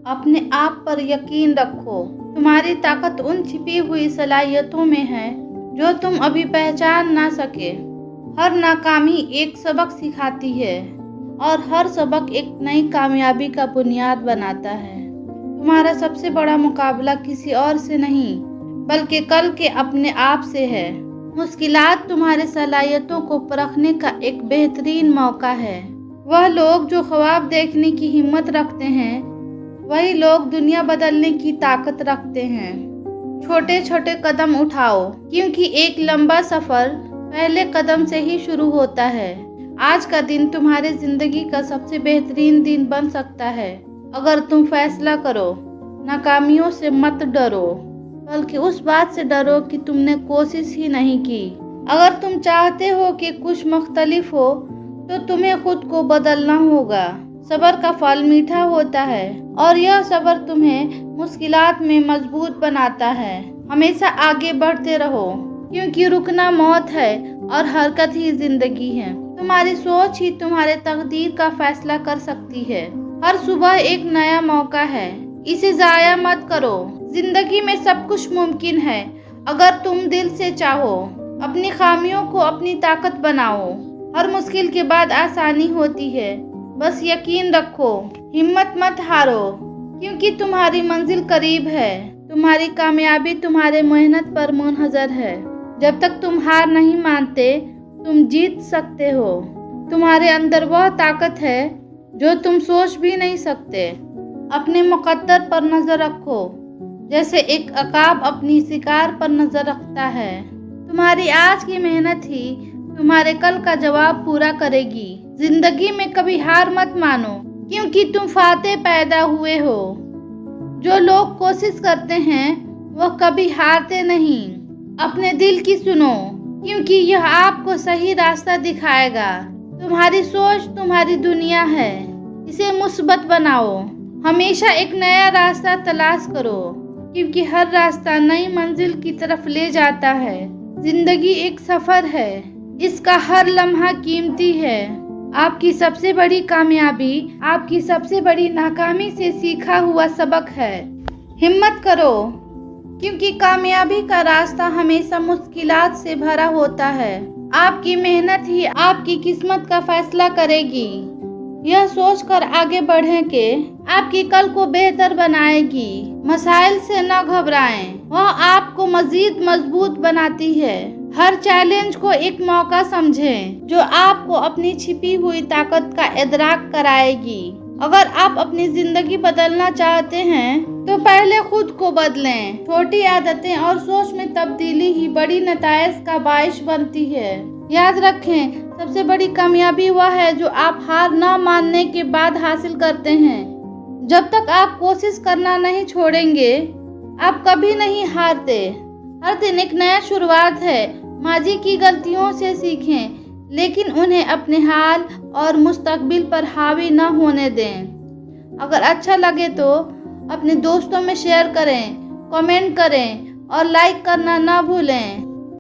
अपने आप पर यकीन रखो। तुम्हारी ताकत उन छिपी हुई सलाहियतों में है जो तुम अभी पहचान ना सके। हर नाकामी एक सबक सिखाती है और हर सबक एक नई कामयाबी का बुनियाद बनाता है। तुम्हारा सबसे बड़ा मुकाबला किसी और से नहीं बल्कि कल के अपने आप से है। मुश्किलात तुम्हारे सलाहियतों को परखने का एक बेहतरीन मौका है। वह लोग जो ख्वाब देखने की हिम्मत रखते हैं वही लोग दुनिया बदलने की ताकत रखते हैं। छोटे छोटे कदम उठाओ क्योंकि एक लंबा सफर पहले कदम से ही शुरू होता है। आज का दिन तुम्हारी जिंदगी का सबसे बेहतरीन दिन बन सकता है अगर तुम फैसला करो। नाकामियों से मत डरो बल्कि उस बात से डरो कि तुमने कोशिश ही नहीं की। अगर तुम चाहते हो कि कुछ मुख्तलिफ हो तो तुम्हें खुद को बदलना होगा। सब्र का फल मीठा होता है और यह सब्र तुम्हें मुश्किलात में मजबूत बनाता है। हमेशा आगे बढ़ते रहो क्योंकि रुकना मौत है और हरकत ही जिंदगी है। तुम्हारी सोच ही तुम्हारे तकदीर का फैसला कर सकती है। हर सुबह एक नया मौका है, इसे जाया मत करो। जिंदगी में सब कुछ मुमकिन है अगर तुम दिल से चाहो। अपनी खामियों को अपनी ताकत बनाओ। हर मुश्किल के बाद आसानी होती है। बस यकीन रखो, हिम्मत मत हारो क्योंकि तुम्हारी मंजिल करीब है। तुम्हारी कामयाबी तुम्हारे मेहनत पर मुनहसर है। जब तक तुम हार नहीं मानते तुम जीत सकते हो। तुम्हारे अंदर वह ताकत है जो तुम सोच भी नहीं सकते। अपने मुकद्दर पर नजर रखो जैसे एक अकाब अपनी शिकार पर नजर रखता है। तुम्हारी आज की मेहनत ही तुम्हारे कल का जवाब पूरा करेगी। जिंदगी में कभी हार मत मानो क्योंकि तुम फाते पैदा हुए हो। जो लोग कोशिश करते हैं वह कभी हारते नहीं। अपने दिल की सुनो क्योंकि यह आपको सही रास्ता दिखाएगा। तुम्हारी सोच तुम्हारी दुनिया है, इसे मुस्बत बनाओ। हमेशा एक नया रास्ता तलाश करो क्योंकि हर रास्ता नई मंजिल की तरफ ले जाता है। जिंदगी एक सफर है, इसका हर लम्हा कीमती है। आपकी सबसे बड़ी कामयाबी आपकी सबसे बड़ी नाकामी से सीखा हुआ सबक है। हिम्मत करो क्योंकि कामयाबी का रास्ता हमेशा मुश्किलात से भरा होता है। आपकी मेहनत ही आपकी किस्मत का फैसला करेगी। यह सोचकर आगे बढ़ें कि आपकी कल को बेहतर बनाएगी। मसाइल से न घबराएं, वह आपको मजीद मजबूत बनाती है। हर चैलेंज को एक मौका समझें जो आपको अपनी छिपी हुई ताकत का इदराक कराएगी। अगर आप अपनी जिंदगी बदलना चाहते हैं तो पहले खुद को बदलें। छोटी आदतें और सोच में तब्दीली ही बड़ी नतायज का बाइश बनती है। याद रखें, सबसे बड़ी कामयाबी वह है जो आप हार न मानने के बाद हासिल करते हैं। जब तक आप कोशिश करना नहीं छोड़ेंगे आप कभी नहीं हारते। हर दिन एक नया शुरुआत है। माजी की गलतियों से सीखें लेकिन उन्हें अपने हाल और मुस्तकबिल पर हावी न होने दें। अगर अच्छा लगे तो अपने दोस्तों में शेयर करें, कमेंट करें और लाइक करना न भूलें।